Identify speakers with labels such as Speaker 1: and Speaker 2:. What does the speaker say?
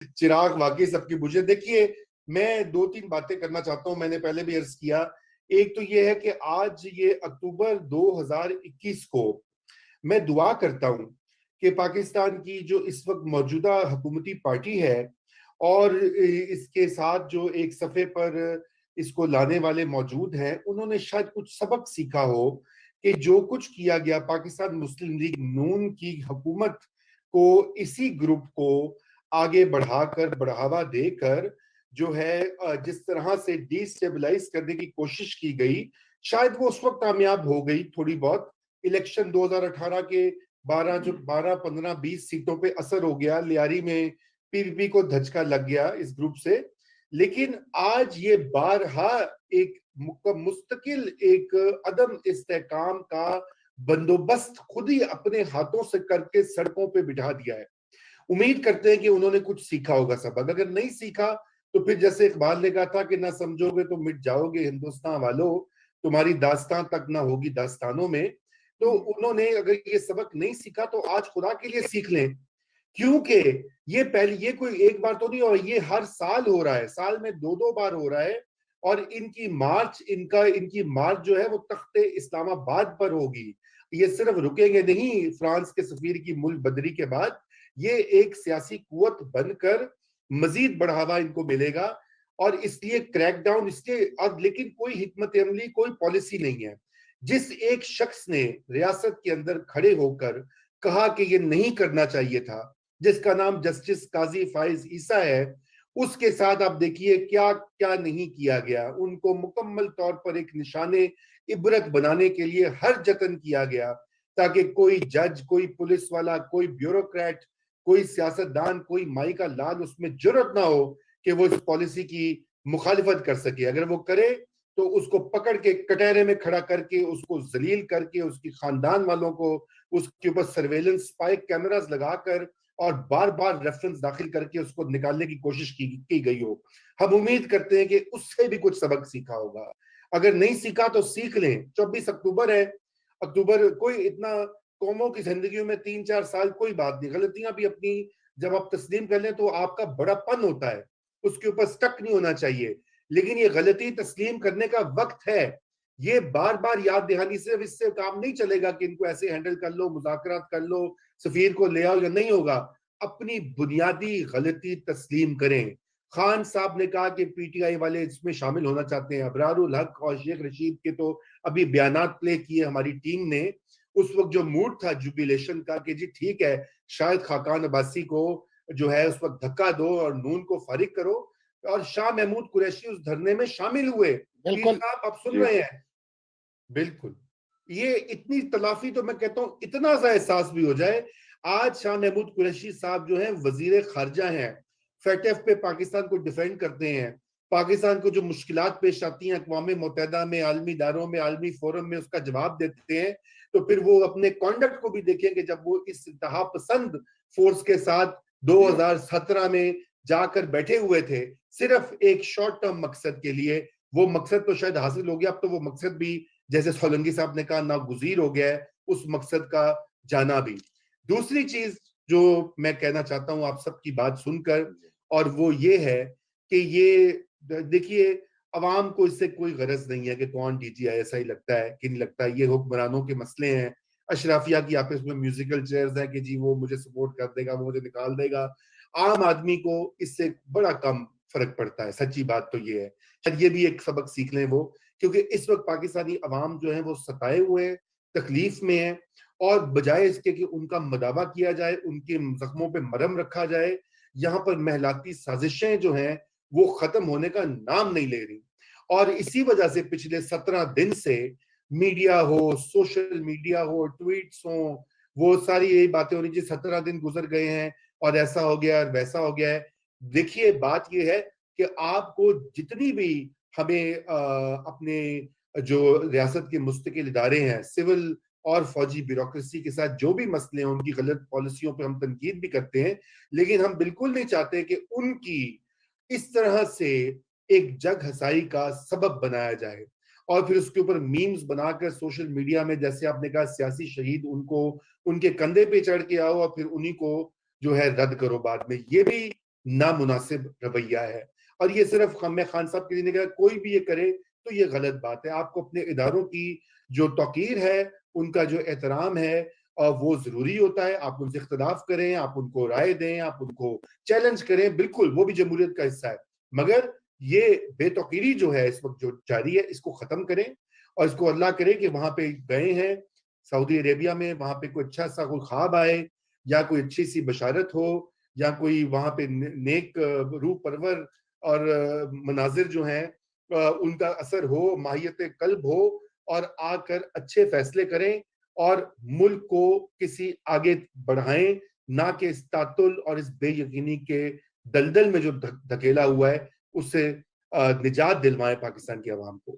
Speaker 1: चिराग वाकई सबकी बुझे। देखिए, मैं दो तीन बातें करना चाहता हूं, मैंने पहले भी अर्ज किया। एक तो ये है कि आज ये अक्टूबर 2021 को मैं दुआ करता हूं कि पाकिस्तान की जो इस वक्त मौजूदा हुकूमती पार्टी है और इसके साथ जो एक सफ़े पर इसको लाने वाले मौजूद हैं, उन्होंने शायद कुछ सबक सीखा हो कि जो कुछ किया गया पाकिस्तान मुस्लिम लीग नून की हुकूमत को, इसी ग्रुप को आगे बढ़ाकर, बढ़ावा देकर जो है जिस तरह से डिस्टेबलाइज करने की कोशिश की गई, शायद वो उस वक्त कामयाब हो गई थोड़ी बहुत। इलेक्शन 2018 के 12 15 20 सीटों पे असर हो गया, लियारी में पीपीपी को धचका लग गया इस ग्रुप से। लेकिन आज ये बारहा एक मुस्तकिल एक अदम इस्तेकाम का बंदोबस्त खुद ही अपने हाथों से करके सड़कों पे बिठा दिया है। उम्मीद करते हैं कि उन्होंने कुछ सीखा होगा सबक। अगर नहीं सीखा तो फिर जैसे इकबाल ने कहा था कि ना समझोगे तो मिट जाओगे हिंदुस्तान वालों, तुम्हारी दास्तान तक ना होगी दास्तानों में। तो उन्होंने अगर ये सबक नहीं सीखा तो आज खुदा के लिए सीख लें, क्योंकि ये कोई एक बार तो नहीं हो, ये हर साल हो रहा है, साल में दो दो बार हो रहा है। और इनकी मार्च जो है वो तख्ते इस्लामाबाद पर होगी। ये सिर्फ रुकेंगे नहीं फ्रांस के सफीर की मुल्क बदरी के बाद, ये एक सियासी कुव्वत बनकर मजीद बढ़ावा इनको मिलेगा। और इसलिए क्रैकडाउन इसलिए अब, लेकिन कोई हिकमत अमली, कोई पॉलिसी नहीं है। जिस एक शख्स ने रियासत के अंदर खड़े होकर कहा कि ये नहीं करना चाहिए था, जिसका नाम जस्टिस काजी फाइज ईसा है, उसके साथ आप देखिए क्या क्या नहीं किया गया। उनको मुकम्मल तौर पर एक निशाने इबरत बनाने के लिए हर जतन किया गया, ताकि कोई जज, कोई पुलिस वाला, कोई ब्यूरोक्रेट, कोई सियासतदान, कोई माई का लाल उसमें जरूरत ना हो कि वो इस पॉलिसी की मुखालिफत कर सके। अगर वो करे तो उसको पकड़ के कटहरे में खड़ा करके, उसको जलील करके, उसकी खानदान वालों को उसके ऊपर सर्वेलेंस स्पाई कैमरास लगाकर और बार बार रेफरेंस दाखिल करके उसको निकालने की कोशिश की गई हो। हम उम्मीद करते हैं कि उससे भी कुछ सबक सीखा होगा। अगर नहीं सीखा तो सीख लें। 24 अक्टूबर है, अक्टूबर कोई इतना, कौमों की जिंदगी में 3 4 साल कोई बात नहीं, गलतियां भी अपनी जब आप तस्लीम कर लें तो आपका बड़ापन होता है, उसके ऊपर स्टक नहीं होना चाहिए। लेकिन ये गलती तस्लीम करने का वक्त है। ये बार बार याद दहानी से इससे काम नहीं चलेगा कि इनको ऐसे हैंडल कर लो, मुज़ाकरात कर लो, सफीर को ले आओ, या नहीं होगा। अपनी बुनियादी गलती तस्लीम करें। खान साहब ने कहा कि पीटीआई वाले इसमें शामिल होना चाहते हैं। अबरारुल हक और शेख रशीद के तो अभी बयानात प्ले किए हमारी टीम ने। उस वक्त जो मूड था जुबिलेशन का कि जी ठीक है, शायद खाकान अब्बासी को जो है उस वक्त धक्का दो और नून को फारिग करो, और शाह महमूद कुरैशी उस धरने में शामिल हुए। पीर
Speaker 2: बिल्कुल।
Speaker 1: साहब आप सुन रहे हैं? बिल्कुल। ये इतनी तलाफी तो मैं कहता हूं इतना सा एहसास भी हो जाए। आज शाह महमूद कुरैशी साहब जो हैं वजीर खारजा हैं, फैटेफ पे पाकिस्तान को डिफेंड करते हैं। पाकिस्तान को जो मुश्किलात पेश आती हैं अक़वाम मुत्तहिदा में, आलमी इदारों में, आलमी फोरम में, उसका जवाब देते हैं। तो फिर वो अपने कॉन्डक्ट को भी देखेंगे जब वो इस इंतहा पसंद फोर्स के साथ 2017 में जाकर बैठे हुए थे, सिर्फ एक शॉर्ट टर्म मकसद के लिए। वो मकसद तो शायद हासिल हो गया, अब तो वो मकसद भी जैसे सोलंकी साहब ने कहा नागुज़ीर हो गया है, उस मकसद का जाना भी। दूसरी चीज जो मैं कहना चाहता हूं आप सबकी बात सुनकर, और वो ये है कि ये देखिए, अवाम को इससे कोई गरज नहीं है कि कौन डीजीआई, ऐसा ही लगता है कि नहीं लगता। ये हुक्मरानों के मसले हैं, अशराफिया की आपस में म्यूजिकल चेयर्स हैं कि जी वो मुझे सपोर्ट कर देगा, वो मुझे निकाल देगा। आम आदमी को इससे बड़ा कम फर्क पड़ता है, सच्ची बात तो ये है। शायद ये भी एक सबक सीख लें वो, क्योंकि इस वक्त पाकिस्तानी अवाम जो है वो सताए हुए हैं, तकलीफ में है, और बजाय इसके कि उनका मदावा किया जाए, उनके जख्मों पे मरहम रखा जाए, यहाँ पर महलाती साजिशें जो हैं वो खत्म होने का नाम नहीं ले रही। और इसी वजह से पिछले 17 दिन से मीडिया हो, सोशल मीडिया हो, ट्वीट्स हो, वो सारी यही बातें हो रही जी 17 दिन गुजर गए हैं और ऐसा हो गया और वैसा हो गया है। देखिए बात ये है कि आपको जितनी भी हमें अपने जो रियासत के मुस्तकिल इदारे हैं, सिविल और फौजी ब्यूरोक्रेसी के साथ जो भी मसले हैं, उनकी गलत पॉलिसियों पे हम तनकीद भी करते हैं, लेकिन हम बिल्कुल नहीं चाहते कि उनकी इस तरह से एक जग हसाई का सबब बनाया जाए और फिर उसके ऊपर मीम्स बनाकर सोशल मीडिया में, जैसे आपने कहा सियासी शहीद, उनको उनके कंधे पे चढ़ के आओ और फिर उन्हीं को जो है रद्द करो बाद में। ये भी नामुनासिब रवैया है। और ये सिर्फ मैं खान साहब के लिए नहीं कह रहा, कोई भी ये करे तो ये गलत बात है। आपको अपने इदारों की जो तौकीर है, उनका जो एहतराम है, वो जरूरी होता है। आप उनसे इख्तिलाफ करें, आप उनको राय दें, आप उनको चैलेंज करें, बिल्कुल वो भी जमहूरियत का हिस्सा है। मगर ये बेतौकीरी जो है इस वक्त जो जारी है, इसको खत्म करें। और इसको अल्लाह करे कि वहां पे गए हैं सऊदी अरेबिया में, वहां पे कोई अच्छा सा कोई ख्वाब आए, या कोई अच्छी सी बशारत हो, या कोई वहां पे नेक रूह परवर और मनाजिर जो हैं उनका असर हो, माहियत कल्ब हो, और आकर अच्छे फैसले करें और मुल्क को किसी आगे बढ़ाएं, ना कि इस तातुल और इस बेयकीनी के दलदल में जो धकेला हुआ है उससे निजात दिलवाएं पाकिस्तान की आवाम को।